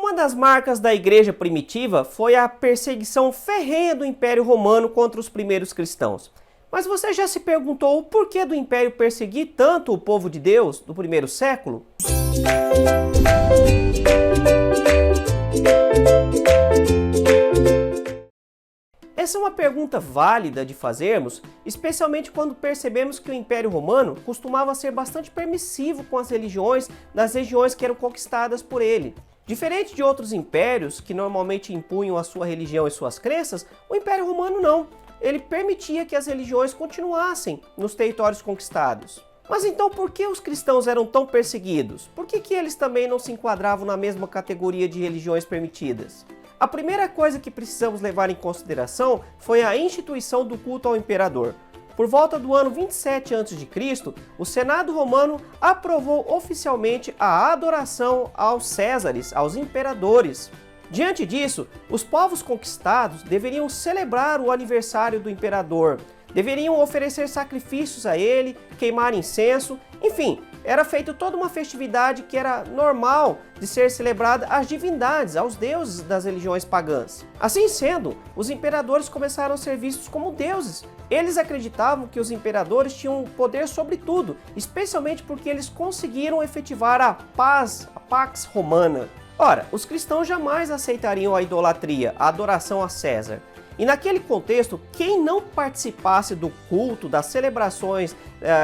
Uma das marcas da igreja primitiva foi a perseguição ferrenha do Império Romano contra os primeiros cristãos. Mas você já se perguntou o porquê do Império perseguir tanto o povo de Deus do primeiro século? Essa é uma pergunta válida de fazermos, especialmente quando percebemos que o Império Romano costumava ser bastante permissivo com as religiões das regiões que eram conquistadas por ele. Diferente de outros impérios, que normalmente impunham a sua religião e suas crenças, o Império Romano não. Ele permitia que as religiões continuassem nos territórios conquistados. Mas então por que os cristãos eram tão perseguidos? Por que eles também não se enquadravam na mesma categoria de religiões permitidas? A primeira coisa que precisamos levar em consideração foi a instituição do culto ao imperador. Por volta do ano 27 a.C., o Senado romano aprovou oficialmente a adoração aos Césares, aos imperadores. Diante disso, os povos conquistados deveriam celebrar o aniversário do imperador, deveriam oferecer sacrifícios a ele, queimar incenso, enfim, era feita toda uma festividade que era normal de ser celebrada às divindades, aos deuses das religiões pagãs. Assim sendo, os imperadores começaram a ser vistos como deuses. Eles acreditavam que os imperadores tinham poder sobre tudo, especialmente porque eles conseguiram efetivar a paz, a Pax Romana. Ora, os cristãos jamais aceitariam a idolatria, a adoração a César. E naquele contexto, quem não participasse do culto, das celebrações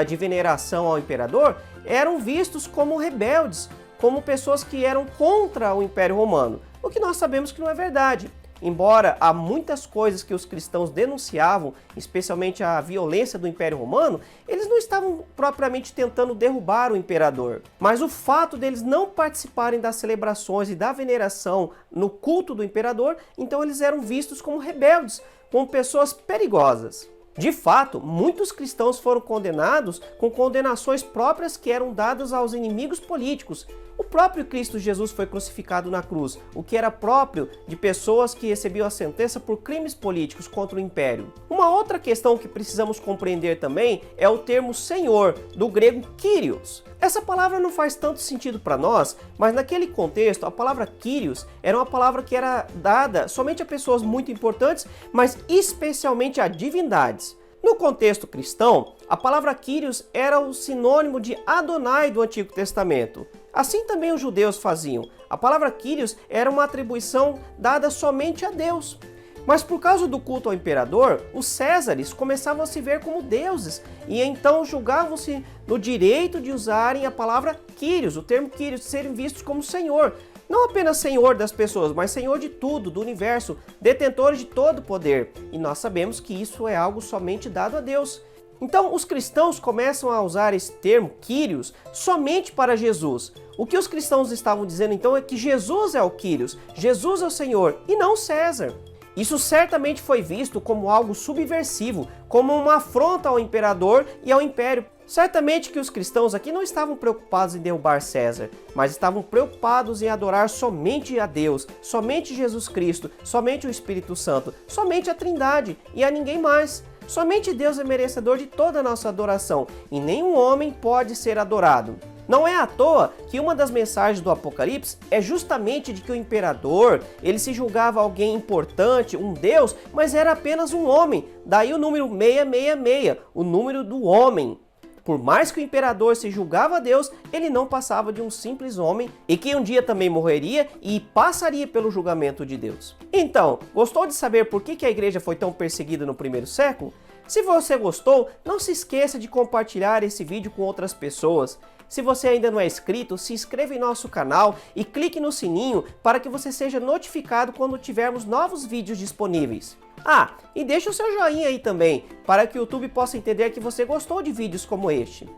de veneração ao imperador, eram vistos como rebeldes, como pessoas que eram contra o Império Romano, o que nós sabemos que não é verdade. Embora há muitas coisas que os cristãos denunciavam, especialmente a violência do Império Romano, eles não estavam propriamente tentando derrubar o imperador. Mas o fato deles não participarem das celebrações e da veneração no culto do imperador, então eles eram vistos como rebeldes, como pessoas perigosas. De fato, muitos cristãos foram condenados com condenações próprias que eram dadas aos inimigos políticos. O próprio Cristo Jesus foi crucificado na cruz, o que era próprio de pessoas que recebiam a sentença por crimes políticos contra o império. Uma outra questão que precisamos compreender também é o termo Senhor, do grego Kyrios. Essa palavra não faz tanto sentido para nós, mas naquele contexto a palavra Kyrios era uma palavra que era dada somente a pessoas muito importantes, mas especialmente a divindades. No contexto cristão, a palavra Kyrios era o sinônimo de Adonai do Antigo Testamento. Assim também os judeus faziam. A palavra Kyrios era uma atribuição dada somente a Deus. Mas por causa do culto ao imperador, os Césares começavam a se ver como deuses e então julgavam-se no direito de usarem a palavra Kyrios, o termo Kyrios, de serem vistos como Senhor. Não apenas Senhor das pessoas, mas Senhor de tudo, do universo, detentor de todo o poder. E nós sabemos que isso é algo somente dado a Deus. Então, os cristãos começam a usar esse termo, Kyrios, somente para Jesus. O que os cristãos estavam dizendo então é que Jesus é o Kyrios, Jesus é o Senhor, e não César. Isso certamente foi visto como algo subversivo, como uma afronta ao imperador e ao império. Certamente que os cristãos aqui não estavam preocupados em derrubar César, mas estavam preocupados em adorar somente a Deus, somente Jesus Cristo, somente o Espírito Santo, somente a Trindade e a ninguém mais. Somente Deus é merecedor de toda a nossa adoração e nenhum homem pode ser adorado. Não é à toa que uma das mensagens do Apocalipse é justamente de que o imperador, ele se julgava alguém importante, um deus, mas era apenas um homem. Daí o número 666, o número do homem. Por mais que o imperador se julgava a Deus, ele não passava de um simples homem e que um dia também morreria e passaria pelo julgamento de Deus. Então, gostou de saber por que a igreja foi tão perseguida no primeiro século? Se você gostou, não se esqueça de compartilhar esse vídeo com outras pessoas. Se você ainda não é inscrito, se inscreva em nosso canal e clique no sininho para que você seja notificado quando tivermos novos vídeos disponíveis. Ah, e deixa o seu joinha aí também, para que o YouTube possa entender que você gostou de vídeos como este.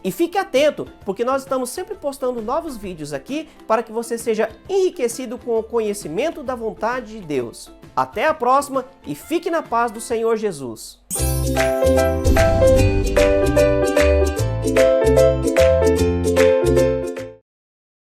E fique atento, porque nós estamos sempre postando novos vídeos aqui para que você seja enriquecido com o conhecimento da vontade de Deus. Até a próxima e fique na paz do Senhor Jesus.